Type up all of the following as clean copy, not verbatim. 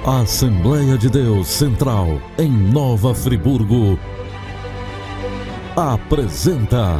A Assembleia de Deus Central, em Nova Friburgo, apresenta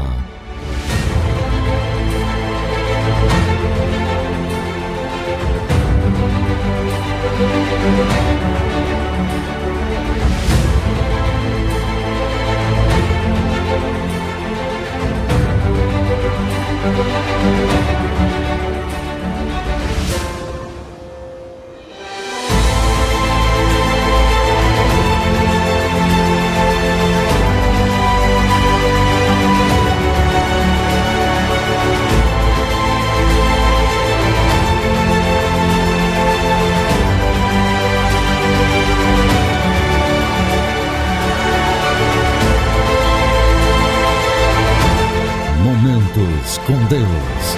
Momentos com Deus.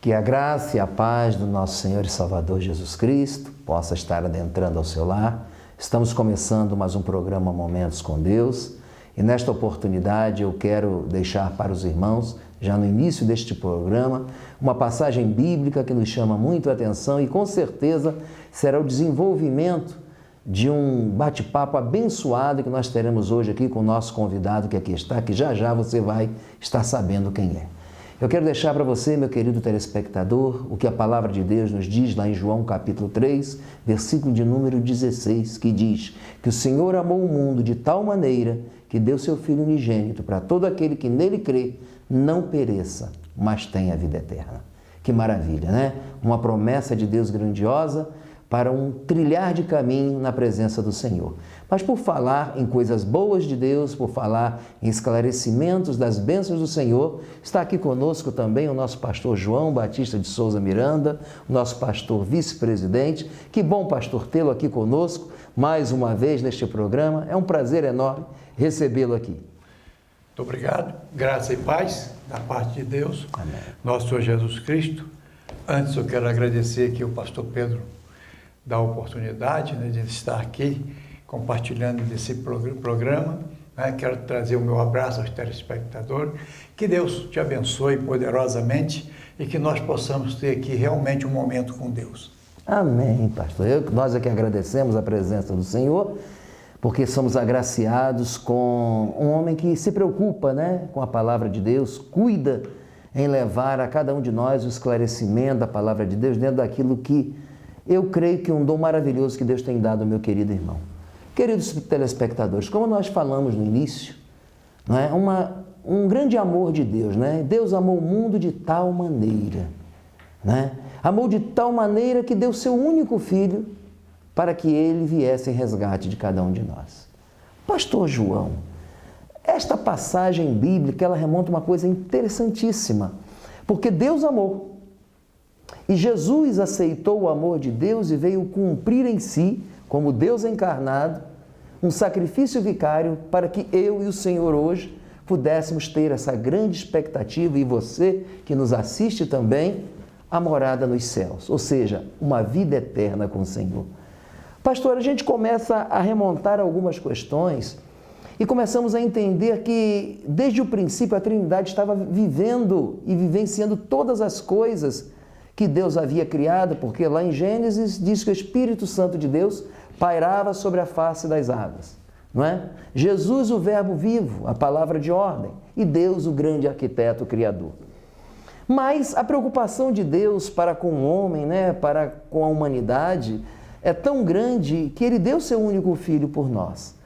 Que a graça e a paz do nosso Senhor e Salvador Jesus Cristo possa estar adentrando ao seu lar. Estamos começando mais um programa Momentos com Deus e nesta oportunidade eu quero deixar para os irmãos, já no início deste programa, uma passagem bíblica que nos chama muito a atenção e com certeza será o desenvolvimento de um bate-papo abençoado que nós teremos hoje aqui com o nosso convidado que aqui está, que já já você vai estar sabendo quem é. Eu quero deixar para você, meu querido telespectador, o que a palavra de Deus nos diz lá em João capítulo 3, versículo de número 16, que diz que o Senhor amou o mundo de tal maneira que deu seu Filho unigênito para todo aquele que nele crê, não pereça, mas tenha a vida eterna. Que maravilha, né? Uma promessa de Deus grandiosa para um trilhar de caminho na presença do Senhor. Mas por falar em coisas boas de Deus, por falar em esclarecimentos das bênçãos do Senhor, está aqui conosco também o nosso pastor João Batista de Souza Miranda, o nosso pastor vice-presidente. Que bom, pastor, tê-lo aqui conosco mais uma vez neste programa. É um prazer enorme recebê-lo aqui. Muito obrigado. Graça e paz da parte de Deus, Amém. Nosso Senhor Jesus Cristo. Antes eu quero agradecer aqui ao pastor Pedro da oportunidade, né, de estar aqui compartilhando desse programa. Né? Quero trazer o meu abraço aos telespectadores. Que Deus te abençoe poderosamente e que nós possamos ter aqui realmente um momento com Deus. Amém, pastor. Nós aqui agradecemos a presença do Senhor, porque somos agraciados com um homem que se preocupa, né, com a palavra de Deus, cuida em levar a cada um de nós o esclarecimento da palavra de Deus dentro daquilo que eu creio que é um dom maravilhoso que Deus tem dado ao meu querido irmão. Queridos telespectadores, como nós falamos no início, não é? Um grande amor de Deus, né? Deus amou o mundo de tal maneira, né? Amou de tal maneira que deu seu único filho para que ele viesse em resgate de cada um de nós. Pastor João, esta passagem bíblica, ela remonta uma coisa interessantíssima, porque Deus amou. E Jesus aceitou o amor de Deus e veio cumprir em si, como Deus encarnado, um sacrifício vicário para que eu e o Senhor hoje pudéssemos ter essa grande expectativa, e você que nos assiste também, a morada nos céus, ou seja, uma vida eterna com o Senhor. Pastor, a gente começa a remontar algumas questões e começamos a entender que desde o princípio a Trindade estava vivendo e vivenciando todas as coisas que Deus havia criado, porque lá em Gênesis diz que o Espírito Santo de Deus pairava sobre a face das águas, não é? Jesus, o verbo vivo, a palavra de ordem, e Deus, o grande arquiteto criador. Mas a preocupação de Deus para com o homem, né, para com a humanidade, é tão grande que Ele deu seu único filho por nós.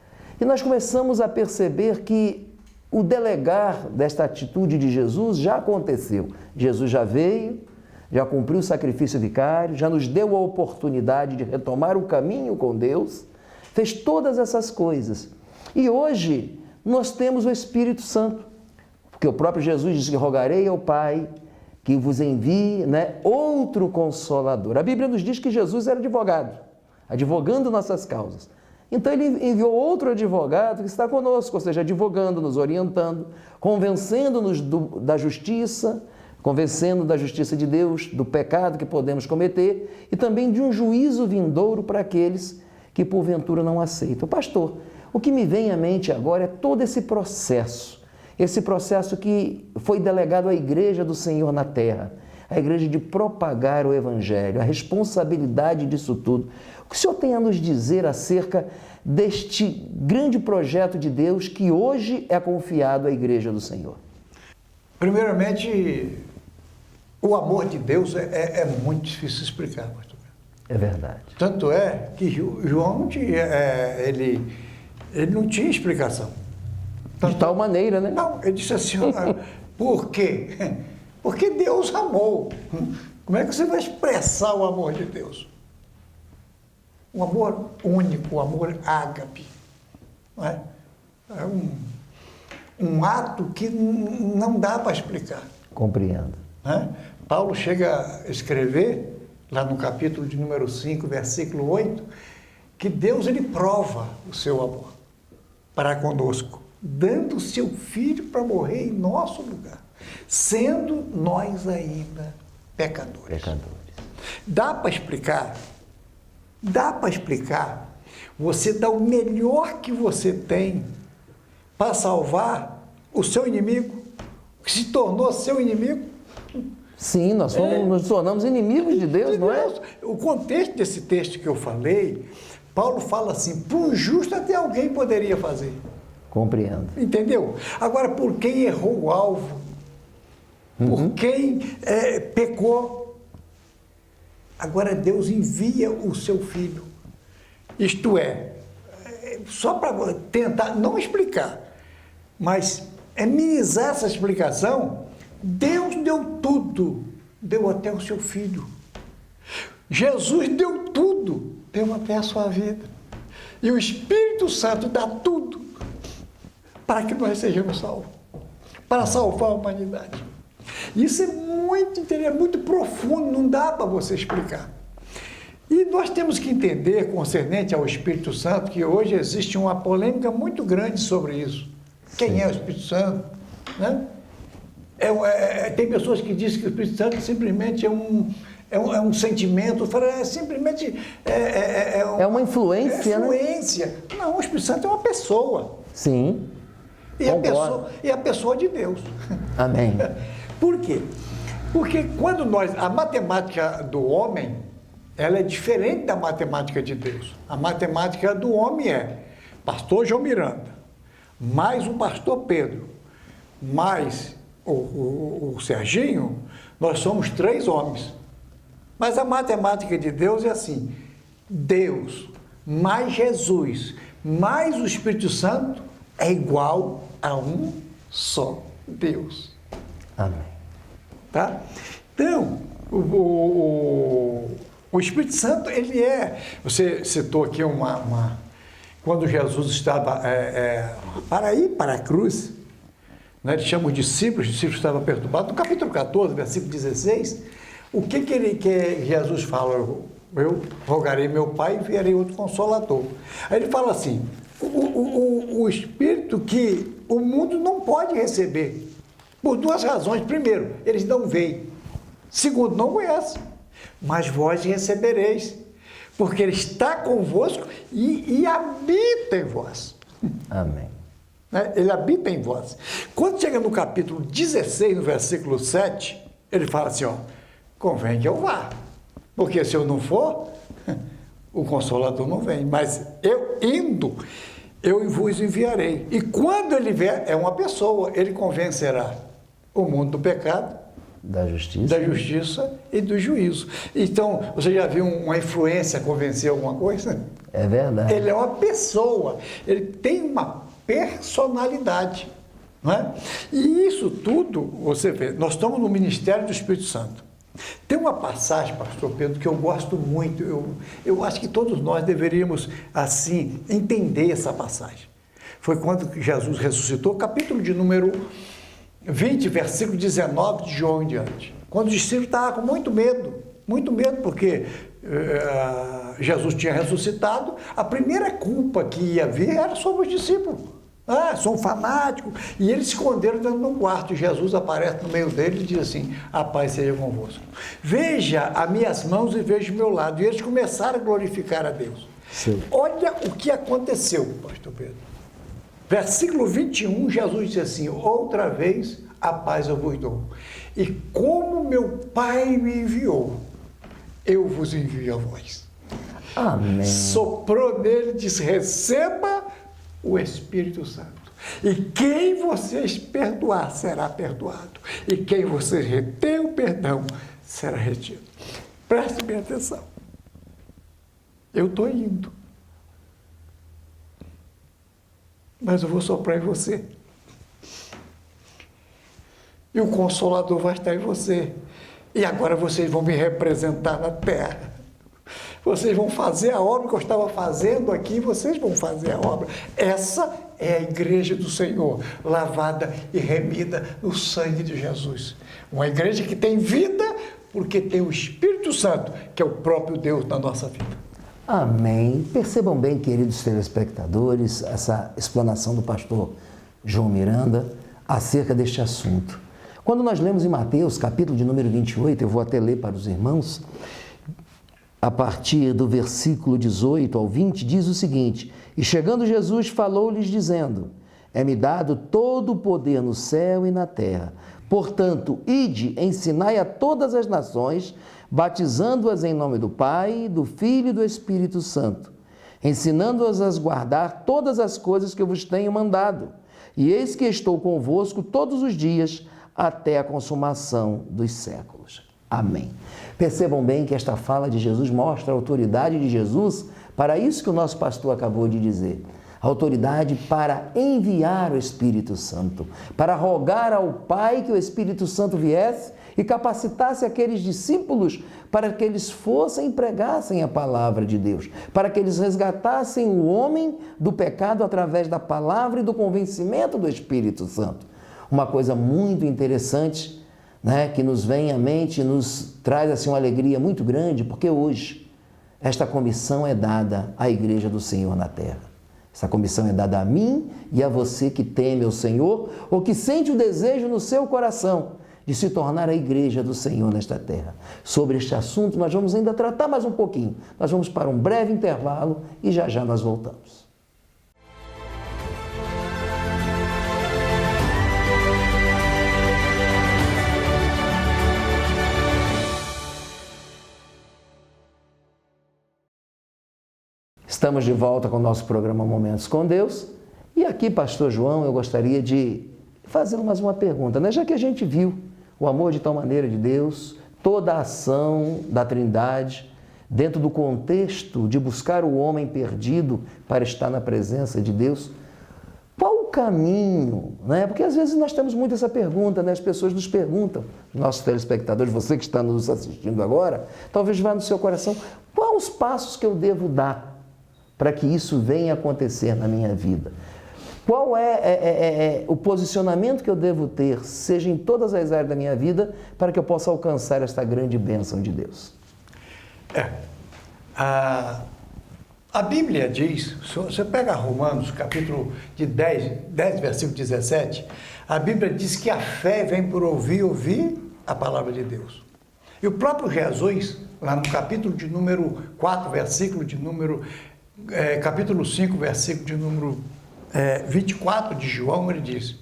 E nós começamos a perceber que o delegar desta atitude de Jesus já aconteceu. Jesus já veio, já cumpriu o sacrifício vicário, já nos deu a oportunidade de retomar o caminho com Deus, fez todas essas coisas. E hoje nós temos o Espírito Santo, porque o próprio Jesus disse que rogarei ao Pai que vos envie, né, outro Consolador. A Bíblia nos diz que Jesus era advogado, advogando nossas causas. Então ele enviou outro advogado que está conosco, ou seja, advogando, nos orientando, convencendo-nos da justiça, convencendo da justiça de Deus, do pecado que podemos cometer e também de um juízo vindouro para aqueles que porventura não aceitam. Pastor, o que me vem à mente agora é todo esse processo esse processo que foi delegado à igreja do Senhor na terra, a igreja de propagar o Evangelho, a responsabilidade disso tudo. O que o Senhor tem a nos dizer acerca deste grande projeto de Deus que hoje é confiado à igreja do Senhor? Primeiramente, o amor de Deus é muito difícil de explicar, pastor. É verdade. Tanto é que João não tinha, ele não tinha explicação. De tal maneira, né? Não, ele disse assim, por quê? Porque Deus amou. Como é que você vai expressar o amor de Deus? Um amor único, um amor ágape. Não é? É um ato que não dá para explicar. Compreendo. Né? Paulo chega a escrever, lá no capítulo de número 5, versículo 8, que Deus ele prova o seu amor para conosco, dando o seu Filho para morrer em nosso lugar, sendo nós ainda pecadores. Dá para explicar? Dá para explicar? Você dá o melhor que você tem para salvar o seu inimigo, que se tornou seu inimigo? Sim, nós nos tornamos inimigos de Deus, não é? O contexto desse texto que eu falei, Paulo fala assim, por justo até alguém poderia fazer. Compreendo. Entendeu? Agora, por quem errou o alvo, por quem pecou, agora Deus envia o seu Filho. Isto é, só para tentar, não explicar, mas minimizar essa explicação, Deus deu tudo, deu até o seu Filho. Jesus deu tudo, deu até a sua vida. E o Espírito Santo dá tudo para que nós sejamos salvos, para salvar a humanidade. Isso é muito interessante, é muito profundo, não dá para você explicar. E nós temos que entender, concernente ao Espírito Santo, que hoje existe uma polêmica muito grande sobre isso. Quem é o Espírito Santo? Né? Tem pessoas que dizem que o Espírito Santo simplesmente é um sentimento, simplesmente é uma influência, influência. Né? Não, o Espírito Santo é uma pessoa. Sim. E a pessoa de Deus. Amém. Por quê? Porque quando a matemática do homem, ela é diferente da matemática de Deus. A matemática do homem é pastor João Miranda, mais o pastor Pedro, mais o Serginho, nós somos 3 homens. Mas a matemática de Deus é assim, Deus mais Jesus mais o Espírito Santo é igual a um só Deus. Amém. Tá? Então, o Espírito Santo, ele você citou aqui quando Jesus estava para ir para a cruz, né, ele chama os discípulos estavam perturbados. No capítulo 14, versículo 16, o que Jesus fala? Eu rogarei meu Pai e enviarei outro Consolador. Aí ele fala assim, o Espírito que o mundo não pode receber, por 2 razões. Primeiro, eles não veem. Segundo, não conhecem. Mas vós recebereis, porque Ele está convosco e habita em vós. Amém. Ele habita em vós. Quando chega no capítulo 16, no versículo 7, ele fala assim, convém que eu vá, porque se eu não for, o Consolador não vem, mas eu indo, eu vos enviarei. E quando ele vier, é uma pessoa, ele convencerá o mundo do pecado, da justiça e do juízo. Então, você já viu uma influência convencer alguma coisa? É verdade. Ele é uma pessoa, ele tem uma personalidade, não é? E isso tudo, você vê, nós estamos no ministério do Espírito Santo. Tem uma passagem, pastor Pedro, que eu gosto muito, eu acho que todos nós deveríamos, assim, entender essa passagem. Foi quando Jesus ressuscitou, capítulo de número 20, versículo 19 de João em diante. Quando os discípulos estavam com muito medo, porque Jesus tinha ressuscitado, a primeira culpa que ia vir era sobre os discípulos. São fanáticos. E eles se esconderam dentro de um quarto. E Jesus aparece no meio deles e diz assim, a paz seja convosco. Veja as minhas mãos e veja o meu lado. E eles começaram a glorificar a Deus. Sim. Olha o que aconteceu, pastor Pedro. Versículo 21, Jesus diz assim: outra vez a paz eu vos dou. E como meu Pai me enviou, eu vos envio a vós. Amém. Soprou nele e disse: receba o Espírito Santo. E quem vocês perdoar será perdoado. E quem vocês reter o perdão será retido. Preste bem atenção. Eu estou indo. Mas eu vou soprar em você. E o Consolador vai estar em você. E agora vocês vão me representar na terra. Vocês vão fazer a obra que eu estava fazendo aqui, vocês vão fazer a obra. Essa é a igreja do Senhor, lavada e remida no sangue de Jesus. Uma igreja que tem vida, porque tem o Espírito Santo, que é o próprio Deus na nossa vida. Amém. Percebam bem, queridos telespectadores, essa explanação do pastor João Miranda acerca deste assunto. Quando nós lemos em Mateus, capítulo de número 28, eu vou até ler para os irmãos, a partir do versículo 18 ao 20, diz o seguinte: e chegando Jesus, falou-lhes dizendo: é-me dado todo o poder no céu e na terra. Portanto, ide, ensinai a todas as nações, batizando-as em nome do Pai, do Filho e do Espírito Santo, ensinando-as a guardar todas as coisas que eu vos tenho mandado. E eis que estou convosco todos os dias, até a consumação dos séculos. Amém. Percebam bem que esta fala de Jesus mostra a autoridade de Jesus para isso que o nosso pastor acabou de dizer. Autoridade para enviar o Espírito Santo, para rogar ao Pai que o Espírito Santo viesse e capacitasse aqueles discípulos para que eles fossem e pregassem a palavra de Deus, para que eles resgatassem o homem do pecado através da palavra e do convencimento do Espírito Santo. Uma coisa muito interessante, né, que nos vem à mente, nos traz assim uma alegria muito grande, porque hoje esta comissão é dada à Igreja do Senhor na terra. Essa comissão é dada a mim e a você que teme o Senhor ou que sente o desejo no seu coração de se tornar a Igreja do Senhor nesta terra. Sobre este assunto nós vamos ainda tratar mais um pouquinho. Nós vamos para um breve intervalo e já já nós voltamos. Estamos de volta com o nosso programa Momentos com Deus. E aqui, pastor João, eu gostaria de fazer mais uma pergunta, né? Já que a gente viu o amor de tal maneira de Deus, toda a ação da Trindade, dentro do contexto de buscar o homem perdido para estar na presença de Deus, qual o caminho, né? Porque às vezes nós temos muito essa pergunta, né? As pessoas nos perguntam, nossos telespectadores, você que está nos assistindo agora, talvez vá no seu coração, quais os passos que eu devo dar para que isso venha acontecer na minha vida? Qual é o posicionamento que eu devo ter, seja em todas as áreas da minha vida, para que eu possa alcançar esta grande bênção de Deus? A Bíblia diz, se você pega Romanos, capítulo de 10, versículo 17, a Bíblia diz que a fé vem por ouvir a palavra de Deus. E o próprio Jesus, lá no capítulo de número 4, versículo de número... capítulo 5, versículo de número 24 de João, ele diz: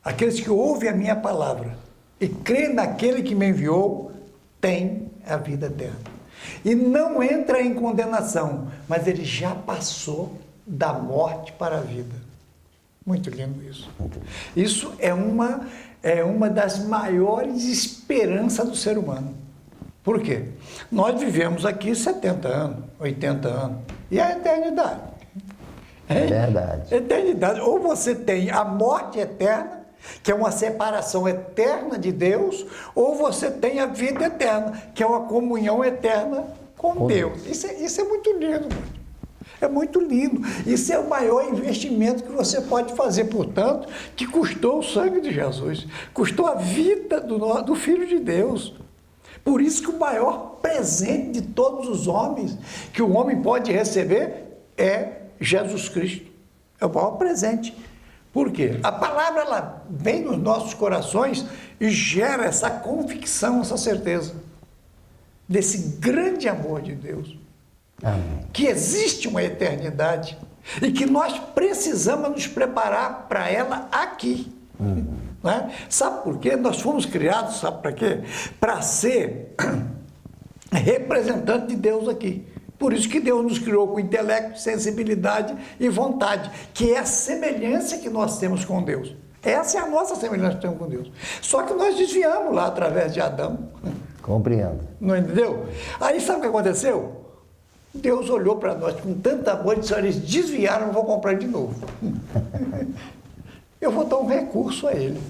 aqueles que ouvem a minha palavra e creem naquele que me enviou, têm a vida eterna. E não entra em condenação, mas ele já passou da morte para a vida. Muito lindo isso. Isso é uma das maiores esperanças do ser humano. Por quê? Nós vivemos aqui 70 anos, 80 anos. E a eternidade? É verdade. Eternidade. Ou você tem a morte eterna, que é uma separação eterna de Deus, ou você tem a vida eterna, que é uma comunhão eterna com Deus. Isso é muito lindo, mano. É muito lindo. Isso é o maior investimento que você pode fazer, portanto, que custou o sangue de Jesus, custou a vida do Filho de Deus. Por isso que o maior presente de todos os homens que o homem pode receber é Jesus Cristo. É o maior presente. Por quê? A palavra ela vem nos nossos corações e gera essa convicção, essa certeza desse grande amor de Deus. Amém. Que existe uma eternidade, e que nós precisamos nos preparar para ela aqui. Não é? Sabe por quê? Nós fomos criados, sabe para quê? Para ser representante de Deus aqui. Por isso que Deus nos criou com intelecto, sensibilidade e vontade, que é a semelhança que nós temos com Deus. Essa é a nossa semelhança que temos com Deus. Só que nós desviamos lá através de Adão. Compreendo. Não entendeu? Aí sabe o que aconteceu? Deus olhou para nós com tanto amor e disse: olha, eles desviaram, eu vou comprar de novo. Eu vou dar um recurso a ele.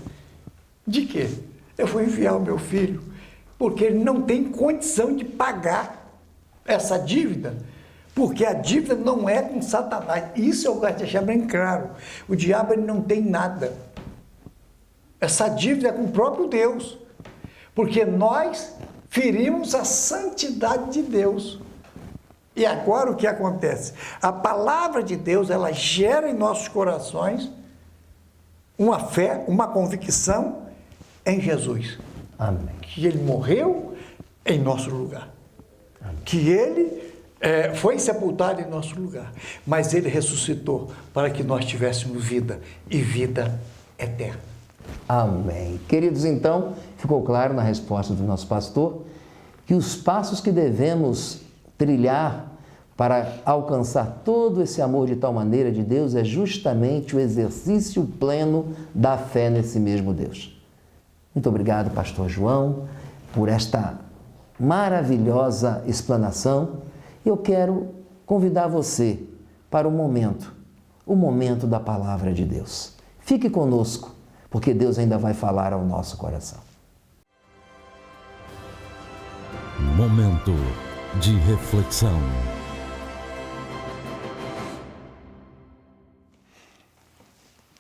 De quê? Eu vou enviar o meu filho, porque ele não tem condição de pagar essa dívida, porque a dívida não é com Satanás. Isso eu gosto de deixar bem claro. O diabo ele não tem nada. Essa dívida é com o próprio Deus, porque nós ferimos a santidade de Deus. E agora o que acontece? A palavra de Deus, ela gera em nossos corações uma fé, uma convicção em Jesus. Amém. Que ele morreu em nosso lugar. Amém. Que ele foi sepultado em nosso lugar. Mas ele ressuscitou para que nós tivéssemos vida e vida eterna. Amém. Queridos, então, ficou claro na resposta do nosso pastor que os passos que devemos trilhar para alcançar todo esse amor de tal maneira de Deus é justamente o exercício pleno da fé nesse mesmo Deus. Muito obrigado, pastor João, por esta maravilhosa explanação. Eu quero convidar você para o momento da palavra de Deus. Fique conosco, porque Deus ainda vai falar ao nosso coração. Momento de reflexão.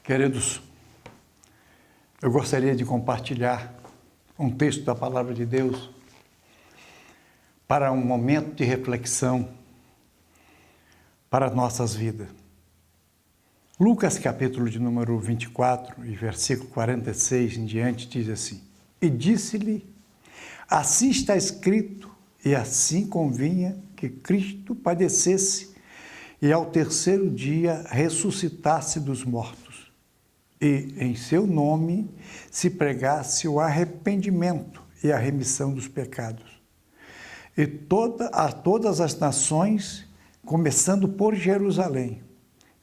Queridos, eu gostaria de compartilhar um texto da Palavra de Deus para um momento de reflexão para nossas vidas. Lucas, capítulo de número 24 e versículo 46 em diante, diz assim: E disse-lhe, assim está escrito, e assim convinha que Cristo padecesse e ao terceiro dia ressuscitasse dos mortos, e em seu nome se pregasse o arrependimento e a remissão dos pecados. E a todas as nações, começando por Jerusalém.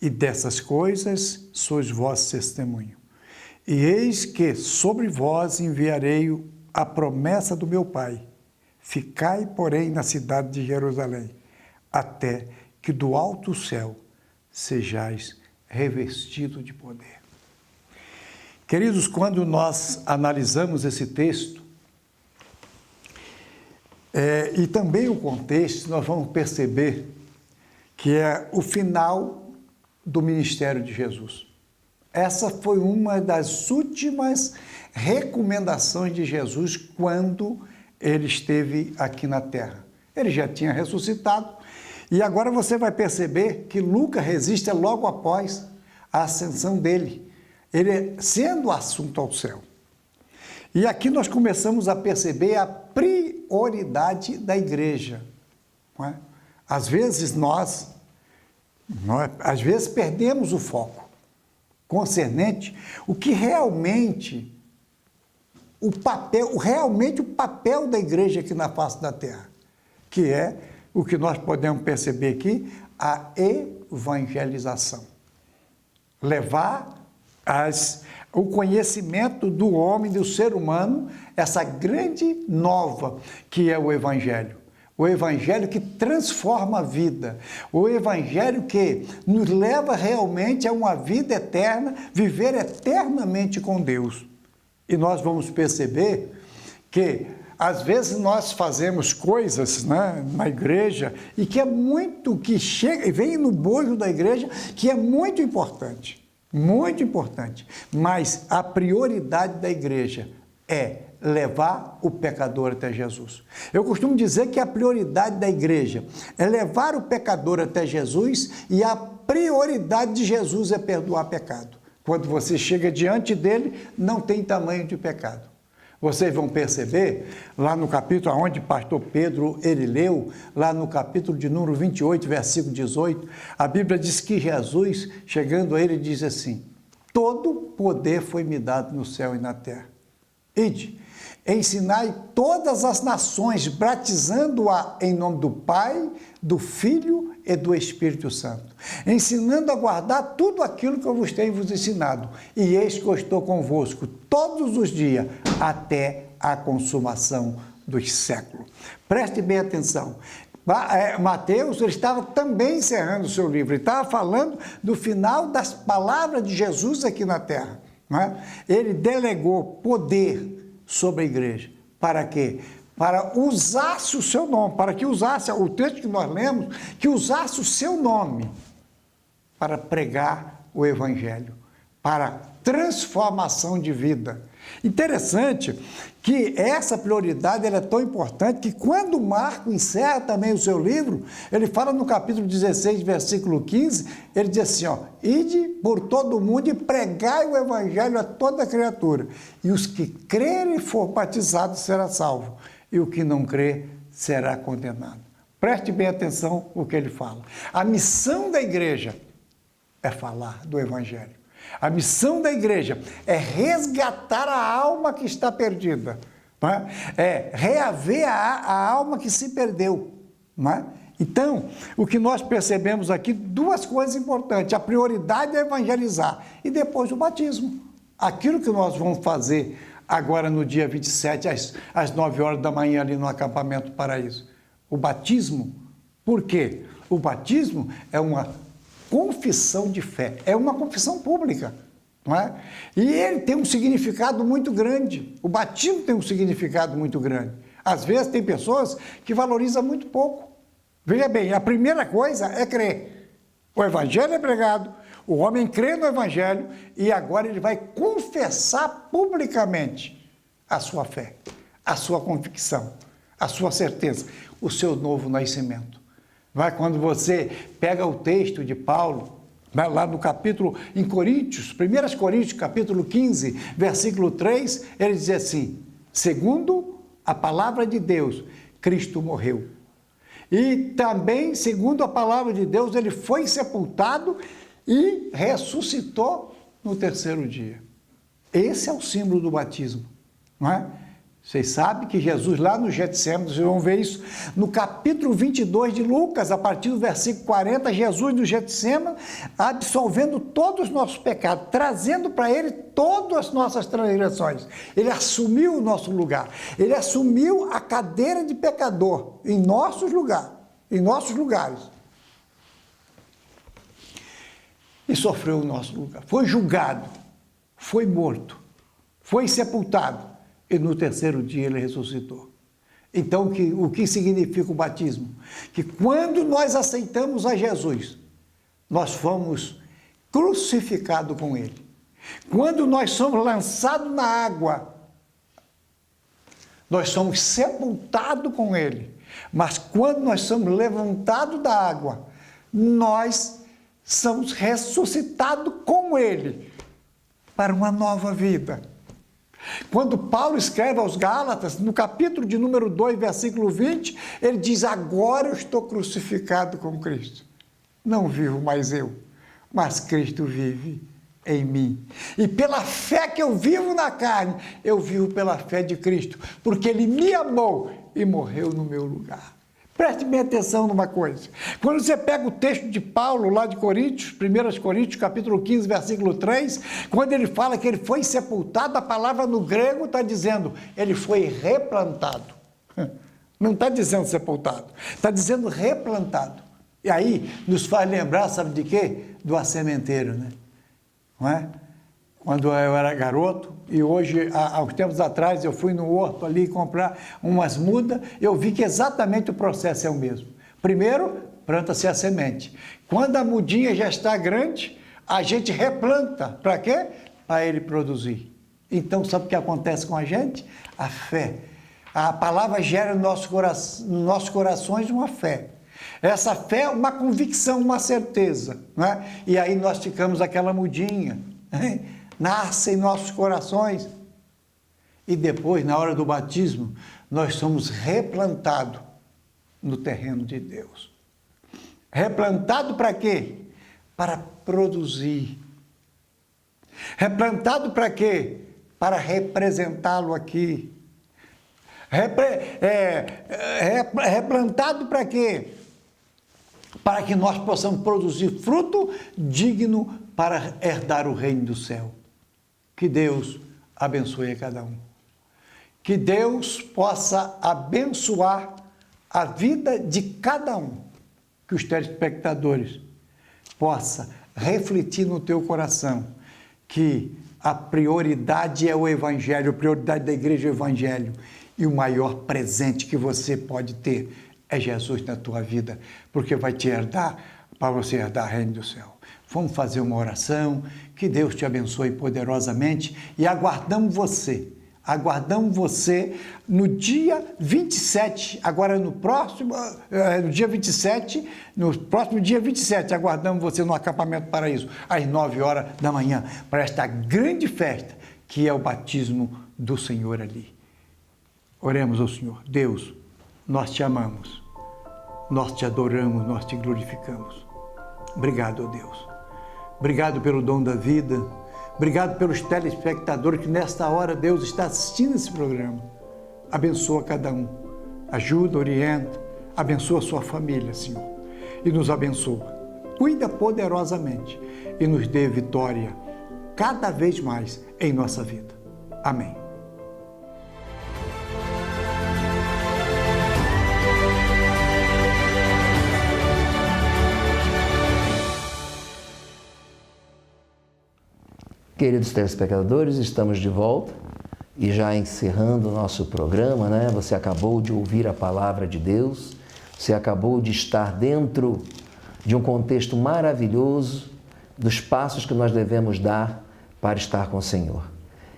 E dessas coisas sois vós testemunho. E eis que sobre vós enviarei a promessa do meu Pai. Ficai, porém, na cidade de Jerusalém, até que do alto céu sejais revestido de poder. Queridos, quando nós analisamos esse texto, e também o contexto, nós vamos perceber que é o final do ministério de Jesus. Essa foi uma das últimas recomendações de Jesus quando ele esteve aqui na terra. Ele já tinha ressuscitado e agora você vai perceber que Lucas registra logo após a ascensão dele, ele sendo assunto ao céu. E aqui nós começamos a perceber a prioridade da igreja. Não é? Às vezes nós perdemos o foco concernente o que realmente o papel da igreja aqui na face da terra, que é o que nós podemos perceber aqui, a evangelização. Levar o conhecimento do homem, do ser humano, essa grande nova que é o Evangelho. O Evangelho que transforma a vida. O Evangelho que nos leva realmente a uma vida eterna, viver eternamente com Deus. E nós vamos perceber que, às vezes, nós fazemos coisas, né, na igreja e que é muito, que chega e vem no bojo da igreja, que é muito importante. Muito importante, mas a prioridade da igreja é levar o pecador até Jesus. Eu costumo dizer que a prioridade da igreja é levar o pecador até Jesus e a prioridade de Jesus é perdoar pecado. Quando você chega diante dele, não tem tamanho de pecado. Vocês vão perceber, lá no capítulo onde o pastor Pedro ele leu, lá no capítulo de número 28, versículo 18, a Bíblia diz que Jesus, chegando a ele, diz assim: todo poder foi me dado no céu e na terra. Ide, ensinai todas as nações, batizando-a em nome do Pai, do Filho e do Espírito Santo, ensinando a guardar tudo aquilo que eu vos tenho ensinado. E eis que eu estou convosco todos os dias, até a consumação dos séculos. Preste bem atenção. Mateus ele estava também encerrando o seu livro, ele estava falando do final das palavras de Jesus aqui na terra. Não é? Ele delegou poder sobre a igreja. Para quê? Para usasse o seu nome, para que usasse, o texto que nós lemos, que usasse o seu nome para pregar o evangelho, para transformação de vida. Interessante que essa prioridade ela é tão importante que quando Marco encerra também o seu livro, ele fala no capítulo 16, versículo 15, ele diz assim, ó, ide por todo o mundo e pregai o evangelho a toda criatura, e os que crerem e for batizados será salvo, e o que não crer será condenado. Preste bem atenção no que ele fala. A missão da igreja é falar do evangelho. A missão da igreja é resgatar a alma que está perdida, não é? É reaver a alma que se perdeu. Não é? Então, o que nós percebemos aqui, duas coisas importantes. A prioridade é evangelizar e depois o batismo. Aquilo que nós vamos fazer agora no dia 27, às 9 horas da manhã, ali no acampamento Paraíso. O batismo, por quê? O batismo é uma confissão de fé, é uma confissão pública, não é? E ele tem um significado muito grande, o batismo tem um significado muito grande. Às vezes tem pessoas que valorizam muito pouco. Veja bem, a primeira coisa é crer. O evangelho é pregado, o homem crê no evangelho e agora ele vai confessar publicamente a sua fé, a sua convicção, a sua certeza, o seu novo nascimento. Quando você pega o texto de Paulo, lá no capítulo, em Coríntios, 1 Coríntios, capítulo 15, versículo 3, ele diz assim, segundo a palavra de Deus, Cristo morreu. E também, segundo a palavra de Deus, ele foi sepultado e ressuscitou no terceiro dia. Esse é o símbolo do batismo, não é? Vocês sabem que Jesus lá no Getsêmani, vocês vão ver isso no capítulo 22 de Lucas, a partir do versículo 40, Jesus no Getsêmani, absolvendo todos os nossos pecados, trazendo para ele todas as nossas transgressões. Ele assumiu o nosso lugar, ele assumiu a cadeira de pecador em nossos lugares. E sofreu o nosso lugar. Foi julgado, foi morto, foi sepultado. E no terceiro dia ele ressuscitou. Então, o que significa o batismo? Que quando nós aceitamos a Jesus, nós fomos crucificados com ele. Quando nós somos lançados na água, nós somos sepultados com ele. Mas quando nós somos levantados da água, nós somos ressuscitados com ele para uma nova vida. Quando Paulo escreve aos Gálatas, no capítulo de número 2, versículo 20, ele diz, agora eu estou crucificado com Cristo. Não vivo mais eu, mas Cristo vive em mim. E pela fé que eu vivo na carne, eu vivo pela fé de Cristo, porque ele me amou e morreu no meu lugar. Preste bem atenção numa coisa. Quando você pega o texto de Paulo, lá de Coríntios, 1 Coríntios, capítulo 15, versículo 3, quando ele fala que ele foi sepultado, a palavra no grego está dizendo, ele foi replantado. Não está dizendo sepultado, está dizendo replantado. E aí nos faz lembrar, sabe de quê? Do assementeiro, né? Não é? Quando eu era garoto, e hoje, há uns tempos atrás, eu fui no horto ali comprar umas mudas, eu vi que exatamente o processo é o mesmo. Primeiro, planta-se a semente. Quando a mudinha já está grande, a gente replanta. Para quê? Para ele produzir. Então, sabe o que acontece com a gente? A fé. A palavra gera no nos nossos corações uma fé. Essa fé é uma convicção, uma certeza. Não é? E aí nós ficamos aquela mudinha, né? Nasce em nossos corações. e depois, na hora do batismo, nós somos replantados no terreno de Deus. Replantado para quê? Para produzir. Replantado para quê? Para representá-lo aqui. Replantado para quê? Para que nós possamos produzir fruto digno para herdar o reino do céu. Que Deus abençoe a cada um. Que Deus possa abençoar a vida de cada um. Que os telespectadores possam refletir no teu coração que a prioridade é o Evangelho, a prioridade da igreja é o Evangelho. E o maior presente que você pode ter é Jesus na tua vida, porque vai te herdar, para você herdar o reino do céu. Vamos fazer uma oração, que Deus te abençoe poderosamente e aguardamos você no dia 27, agora no próximo dia 27, aguardamos você no acampamento Paraíso, às 9 horas da manhã, para esta grande festa, que é o batismo do Senhor ali. Oremos ao Senhor. Deus, nós te amamos, nós te adoramos, nós te glorificamos. Obrigado, ó Deus. Obrigado pelo dom da vida. Obrigado pelos telespectadores que nesta hora, Deus, está assistindo esse programa. Abençoa cada um. Ajuda, orienta, abençoa a sua família, Senhor. E nos abençoa. Cuida poderosamente e nos dê vitória cada vez mais em nossa vida. Amém. Queridos telespectadores, estamos de volta e já encerrando o nosso programa, né? Você acabou de ouvir a palavra de Deus, você acabou de estar dentro de um contexto maravilhoso dos passos que nós devemos dar para estar com o Senhor.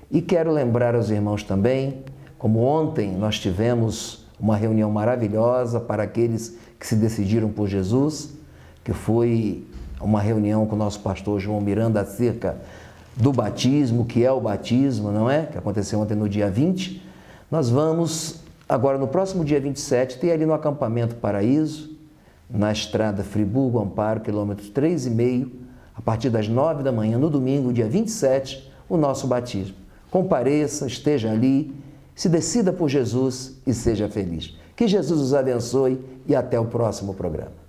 E quero lembrar aos irmãos também, como ontem nós tivemos uma reunião maravilhosa para aqueles que se decidiram por Jesus, que foi uma reunião com o nosso pastor João Miranda acerca do batismo, que é o batismo, não é? Que aconteceu ontem no dia 20. Nós vamos, agora no próximo dia 27, ter ali no acampamento Paraíso, na estrada Friburgo-Amparo, quilômetro 3,5, a partir das 9 da manhã, no domingo, dia 27, o nosso batismo. Compareça, esteja ali, se decida por Jesus e seja feliz. Que Jesus os abençoe e até o próximo programa.